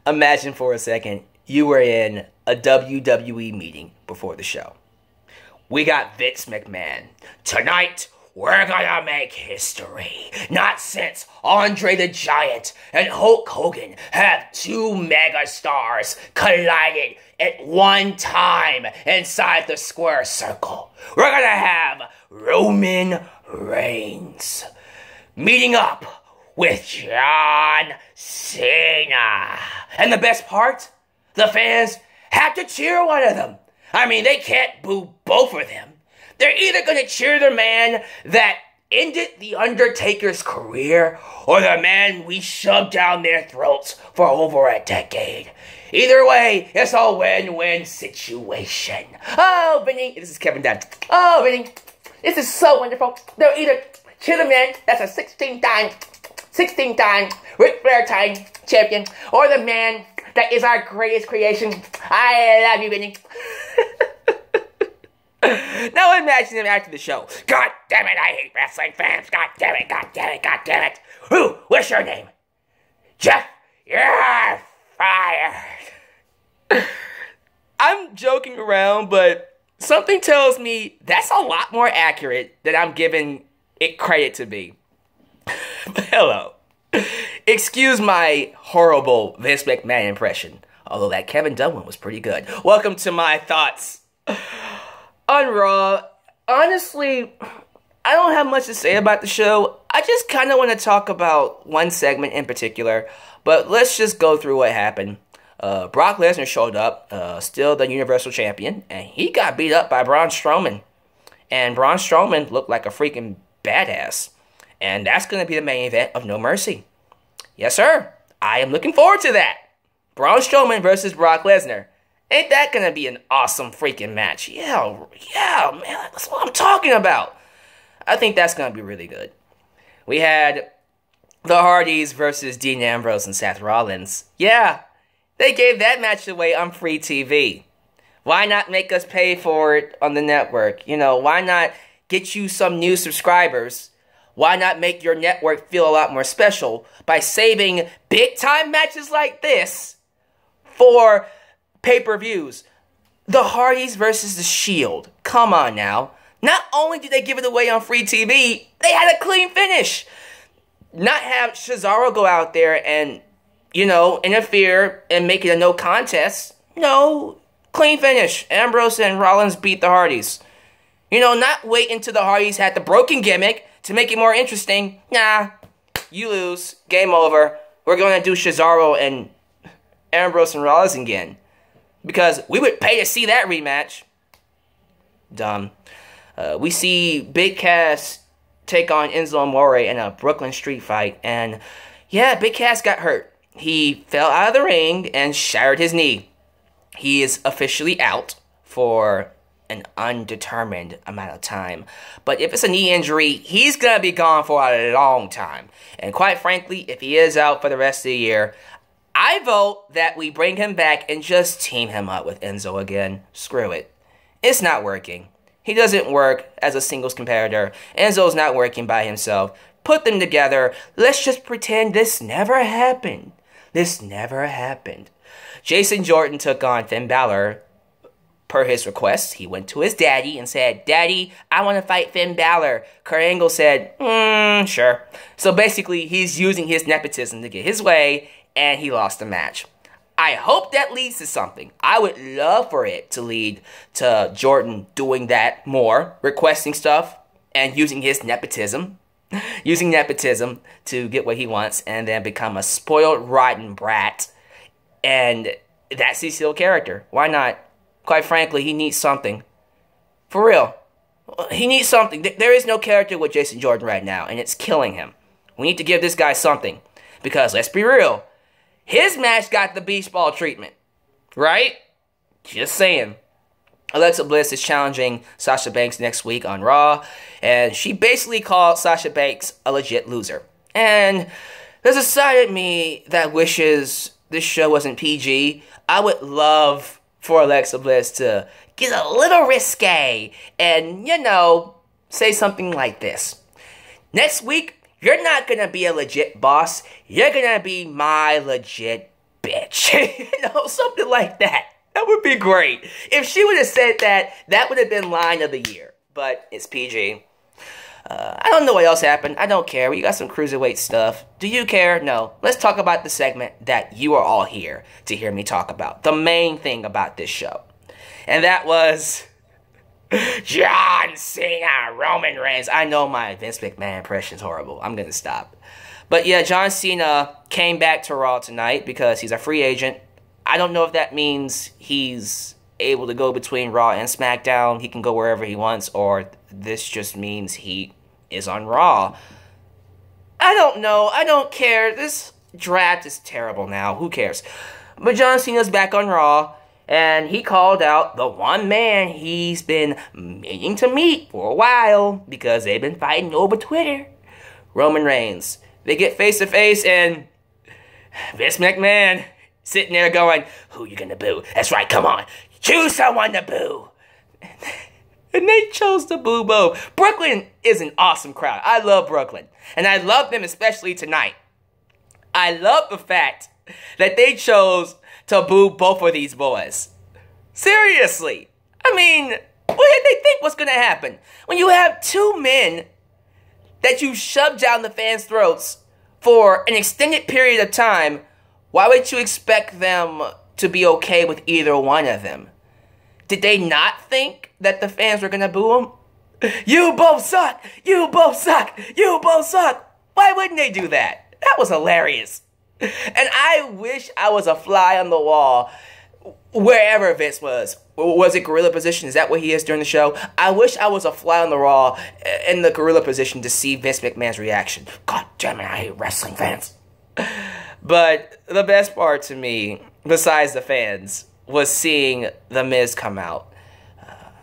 Imagine for a second you were in a WWE meeting before the show. We got Vince McMahon. Tonight, we're gonna make history. Not since Andre the Giant and Hulk Hogan have two megastars collided at one time inside the square circle. We're gonna have Roman Reigns meeting up with John Cena. And the best part? The fans have to cheer one of them. I mean, they can't boo both of them. They're either going to cheer the man that ended The Undertaker's career or the man we shoved down their throats for over a decade. Either way, it's a win-win situation. Oh, Vinny, this is Kevin Dunn. Oh, Vinny, this is so wonderful. They'll either cheer the man that's a 16-time Ric Flair time champion, or the man that is our greatest creation. I love you, Vinny. Now imagine him after the show. God damn it, I hate wrestling fans. God damn it, god damn it, god damn it. Who? What's your name? Jeff, you're fired. I'm joking around, but something tells me that's a lot more accurate than I'm giving it credit to be. Hello. Excuse my horrible Vince McMahon impression, although that Kevin Dunn one was pretty good. Welcome to my thoughts on Raw. Honestly, I don't have much to say about the show. I just kind of want to talk about one segment in particular, but let's just go through what happened. Brock Lesnar showed up, still the Universal Champion, and he got beat up by Braun Strowman. And Braun Strowman looked like a freaking badass. And that's going to be the main event of No Mercy. Yes, sir. I am looking forward to that. Braun Strowman versus Brock Lesnar. Ain't that going to be an awesome freaking match? Yeah, man. That's what I'm talking about. I think that's going to be really good. We had the Hardys versus Dean Ambrose and Seth Rollins. Yeah, they gave that match away on free TV. Why not make us pay for it on the network? You know, why not get you some new subscribers? Why not make your network feel a lot more special by saving big-time matches like this for pay-per-views? The Hardys versus The Shield. Come on now. Not only did they give it away on free TV, they had a clean finish. Not have Cesaro go out there and, you know, interfere and make it a no contest. No, clean finish. Ambrose and Rollins beat the Hardys. You know, not wait until the Hardys had the broken gimmick to make it more interesting. Nah, you lose. Game over. We're going to do Cesaro and Ambrose and Rollins again. Because we would pay to see that rematch. Dumb. We see Big Cass take on Enzo Amore in a Brooklyn street fight. And yeah, Big Cass got hurt. He fell out of the ring and shattered his knee. He is officially out for an undetermined amount of time. But if it's a knee injury, he's going to be gone for a long time. And quite frankly, if he is out for the rest of the year, I vote that we bring him back and just team him up with Enzo again. Screw it. It's not working. He doesn't work as a singles competitor. Enzo's not working by himself. Put them together. Let's just pretend this never happened. This never happened. Jason Jordan took on Finn Balor. Per his request, he went to his daddy and said, "Daddy, I want to fight Finn Balor." Kurt Angle said, sure. So basically, he's using his nepotism to get his way, and he lost the match. I hope that leads to something. I would love for it to lead to Jordan doing that more, requesting stuff, and using his nepotism. Using nepotism to get what he wants, and then become a spoiled, rotten brat. And that's his heel character. Why not? Quite frankly, he needs something. For real. He needs something. There is no character with Jason Jordan right now, and it's killing him. We need to give this guy something. Because, let's be real, his match got the beach ball treatment. Right? Just saying. Alexa Bliss is challenging Sasha Banks next week on Raw, and she basically called Sasha Banks a legit loser. And there's a side of me that wishes this show wasn't PG. I would love for Alexa Bliss to get a little risque and, you know, say something like this. Next week, you're not gonna be a legit boss. You're gonna be my legit bitch. Something like that. That would be great. If she would have said that, that would have been line of the year. But it's PG. I don't know what else happened. I don't care. We got some cruiserweight stuff. Do you care? No. Let's talk about the segment that you are all here to hear me talk about. The main thing about this show. And that was John Cena, Roman Reigns. I know my Vince McMahon impression is horrible. I'm going to stop. But yeah, John Cena came back to Raw tonight because he's a free agent. I don't know if that means he's able to go between Raw and SmackDown. He can go wherever he wants, or this just means he is on Raw. I don't know. I don't care. This draft is terrible now. Who cares? But John Cena's back on Raw, and he called out the one man he's been meaning to meet for a while because they've been fighting over Twitter. Roman Reigns. They get face to face, and Vince McMahon sitting there going, who you gonna boo? That's right, come on. Choose someone to boo. And they chose to boo both. Brooklyn is an awesome crowd. I love Brooklyn. And I love them especially tonight. I love the fact that they chose to boo both of these boys. Seriously. I mean, what did they think was going to happen? When you have two men that you shove down the fans' throats for an extended period of time, why would you expect them to be okay with either one of them? Did they not think that the fans were going to boo them? You both suck! You both suck! You both suck! Why wouldn't they do that? That was hilarious. And I wish I was a fly on the wall wherever Vince was. Was it gorilla position? Is that what he is during the show? I wish I was a fly on the wall in the gorilla position to see Vince McMahon's reaction. God damn it, I hate wrestling fans. But the best part to me, besides the fans, was seeing The Miz come out.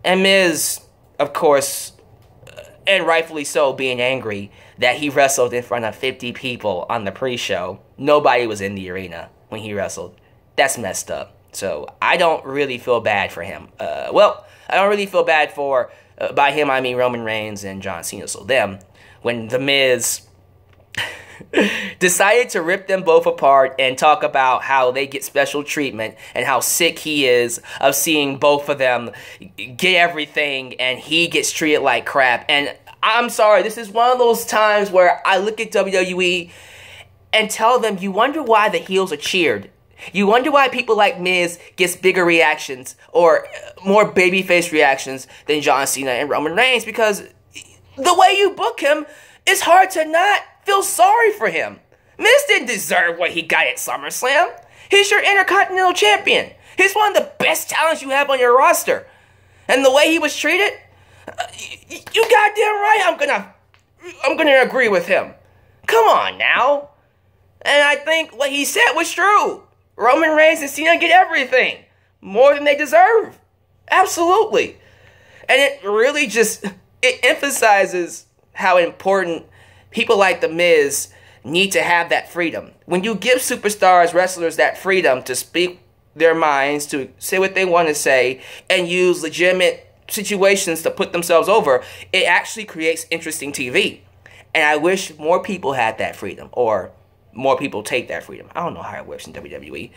And Miz, of course, and rightfully so, being angry that he wrestled in front of 50 people on the pre-show. Nobody was in the arena when he wrestled. That's messed up. So I don't really feel bad for him. I don't really feel bad for, by him I mean Roman Reigns and John Cena, so them. When The Miz decided to rip them both apart and talk about how they get special treatment and how sick he is of seeing both of them get everything and he gets treated like crap. And I'm sorry, this is one of those times where I look at WWE and tell them, you wonder why the heels are cheered. You wonder why people like Miz gets bigger reactions or more babyface reactions than John Cena and Roman Reigns, because the way you book him, it's hard to not feel sorry for him. Miz didn't deserve what he got at SummerSlam. He's your Intercontinental Champion. He's one of the best talents you have on your roster. And the way he was treated, you goddamn right I'm gonna agree with him. Come on now. And I think what he said was true. Roman Reigns and Cena get everything. More than they deserve. Absolutely. And it really it emphasizes how important people like The Miz need to have that freedom. When you give superstars, wrestlers, that freedom to speak their minds, to say what they want to say, and use legitimate situations to put themselves over, it actually creates interesting TV. And I wish more people had that freedom, or more people take that freedom. I don't know how it works in WWE.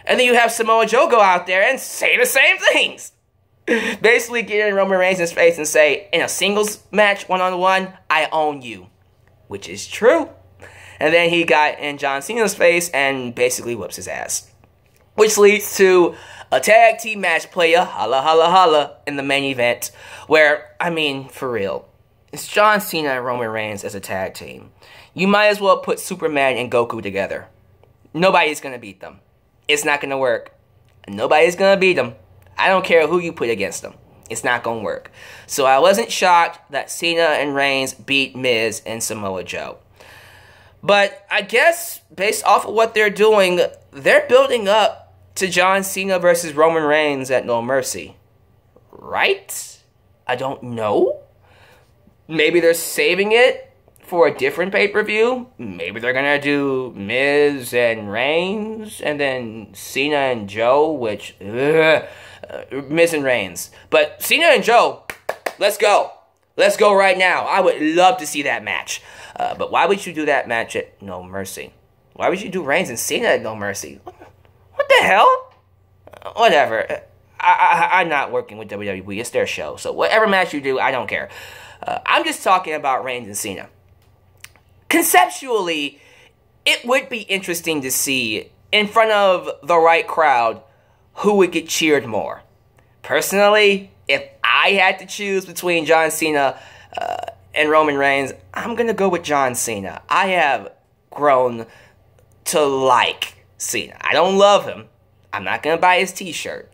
And then you have Samoa Joe go out there and say the same things. Basically get in Roman Reigns' face and say, in a singles match, one-on-one, I own you. Which is true. And then he got in John Cena's face and basically whoops his ass. Which leads to a tag team match playa, holla holla holla, in the main event. Where, I mean, for real, it's John Cena and Roman Reigns as a tag team. You might as well put Superman and Goku together. Nobody's going to beat them. It's not going to work. Nobody's going to beat them. I don't care who you put against them. It's not going to work. So I wasn't shocked that Cena and Reigns beat Miz and Samoa Joe. But I guess, based off of what they're doing, they're building up to John Cena versus Roman Reigns at No Mercy. Right? I don't know. Maybe they're saving it for a different pay-per-view. Maybe they're going to do Miz and Reigns, and then Cena and Joe, which... Miz and Reigns. But Cena and Joe, let's go. Let's go right now. I would love to see that match. But why would you do that match at No Mercy? Why would you do Reigns and Cena at No Mercy? What the hell? Whatever. I'm not working with WWE. It's their show. So whatever match you do, I don't care. I'm just talking about Reigns and Cena. Conceptually, it would be interesting to see, in front of the right crowd, who would get cheered more. Personally, if I had to choose between John Cena and Roman Reigns, I'm going to go with John Cena. I have grown to like Cena. I don't love him. I'm not going to buy his t-shirt.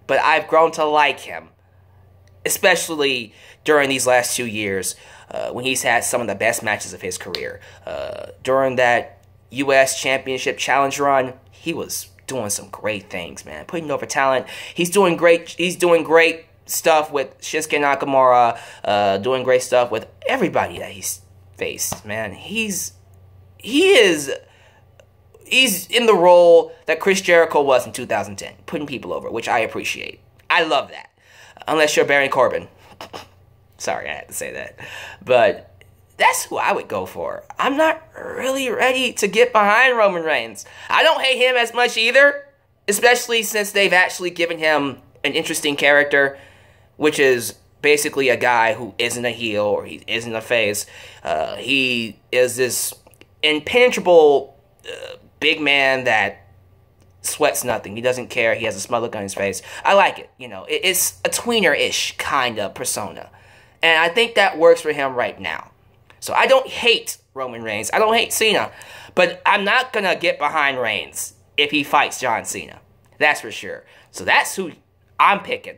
But I've grown to like him. Especially during these last 2 years, when he's had some of the best matches of his career. During that U.S. Championship Challenge run, he was doing some great things, man. Putting over talent. He's doing great stuff with Shinsuke Nakamura. Doing great stuff with everybody that he's faced, man. He's in the role that Chris Jericho was in 2010, putting people over, which I appreciate. I love that. Unless you're Baron Corbin. Sorry, I had to say that. But that's who I would go for. I'm not really ready to get behind Roman Reigns. I don't hate him as much either, especially since they've actually given him an interesting character, which is basically a guy who isn't a heel or he isn't a face. He is this impenetrable big man that sweats nothing. He doesn't care. He has a smug look on his face. I like it. You know, it's a tweener-ish kind of persona. And I think that works for him right now. So I don't hate Roman Reigns. I don't hate Cena. But I'm not going to get behind Reigns if he fights John Cena. That's for sure. So that's who I'm picking.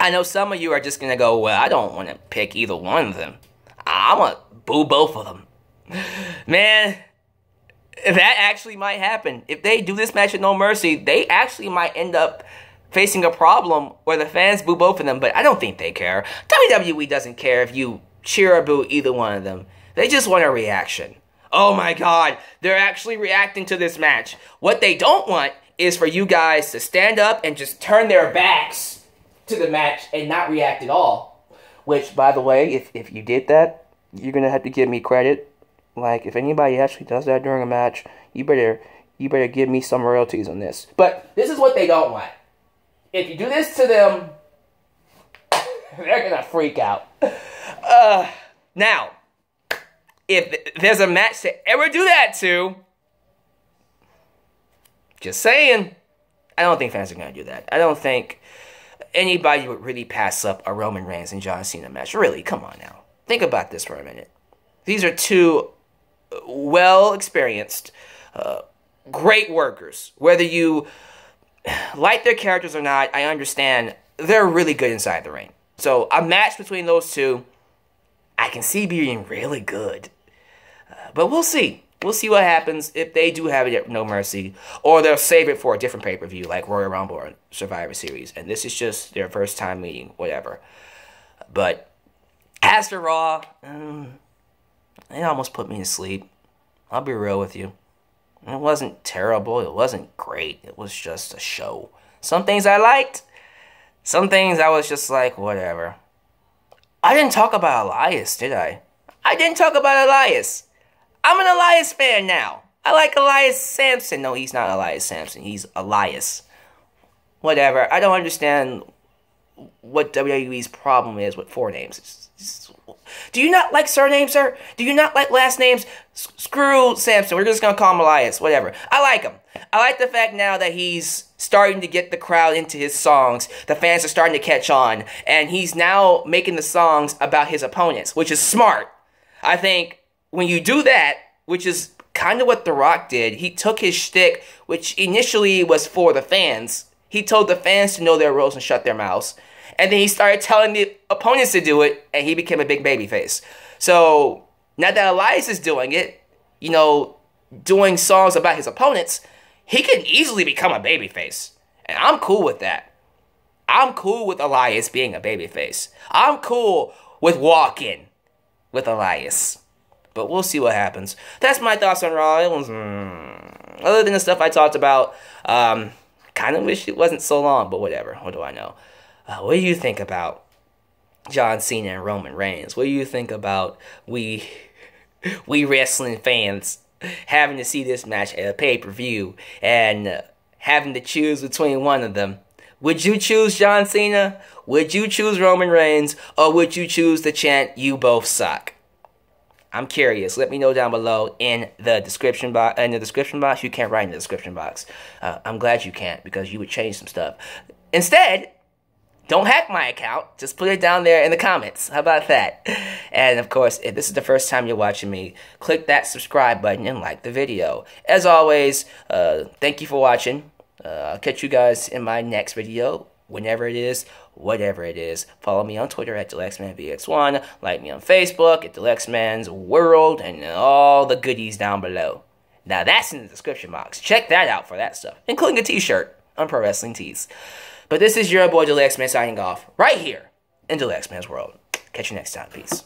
I know some of you are just going to go, well, I don't want to pick either one of them. I want to boo both of them. Man, that actually might happen. If they do this match at No Mercy, they actually might end up facing a problem where the fans boo both of them, but I don't think they care. WWE doesn't care if you cheer or boo either one of them. They just want a reaction. Oh my god, they're actually reacting to this match. What they don't want is for you guys to stand up and just turn their backs to the match and not react at all. Which, by the way, if you did that, you're going to have to give me credit. Like, if anybody actually does that during a match, you better give me some royalties on this. But this is what they don't want. If you do this to them, they're gonna freak out. Now, if there's a match to ever do that to, just saying, I don't think fans are gonna do that. I don't think anybody would really pass up a Roman Reigns and John Cena match. Really, come on now. Think about this for a minute. These are two well-experienced, great workers. Whether you like their characters or not, I understand they're really good inside the ring. So a match between those two, I can see being really good. But we'll see. We'll see what happens if they do have it at No Mercy, or they'll save it for a different pay-per-view like Royal Rumble or Survivor Series, and this is just their first time meeting, whatever. But as for Raw, it almost put me to sleep. I'll be real with you. It wasn't terrible. It wasn't great. It was just a show. Some things I liked. Some things I was just like, whatever. I didn't talk about Elias, did I? I didn't talk about Elias. I'm an Elias fan now. I like Elias Sampson. No, he's not Elias Sampson. He's Elias. Whatever. I don't understand what WWE's problem is with four names. Do you not like surnames, sir? Do you not like last names? Screw Sampson. We're just going to call him Elias. Whatever. I like him. I like the fact now that he's starting to get the crowd into his songs. The fans are starting to catch on. And he's now making the songs about his opponents, which is smart. I think when you do that, which is kind of what The Rock did, he took his shtick, which initially was for the fans. He told the fans to know their roles and shut their mouths. And then he started telling the opponents to do it, and he became a big babyface. So, now that Elias is doing it, you know, doing songs about his opponents, he can easily become a babyface. And I'm cool with that. I'm cool with Elias being a babyface. I'm cool with walking with Elias. But we'll see what happens. That's my thoughts on Raw. It was, other than the stuff I talked about, kind of wish it wasn't so long, but whatever. What do I know? What do you think about John Cena and Roman Reigns? What do you think about we wrestling fans having to see this match at a pay-per-view and having to choose between one of them? Would you choose John Cena? Would you choose Roman Reigns? Or would you choose to chant, "You both suck"? I'm curious. Let me know down below in the description box. You can't write in the description box. I'm glad you can't, because you would change some stuff. Instead, don't hack my account. Just put it down there in the comments. How about that? And of course, if this is the first time you're watching me, click that subscribe button and like the video. As always, thank you for watching. I'll catch you guys in my next video, whenever it is, whatever it is. Follow me on Twitter at DeluxeManVX1. Like me on Facebook at DeluxeMansWorld, and all the goodies down below. Now that's in the description box. Check that out for that stuff, including a t-shirt on Pro Wrestling Tees. But this is your boy DeluxeMan signing off right here in DeluxeMansWorld. Catch you next time. Peace.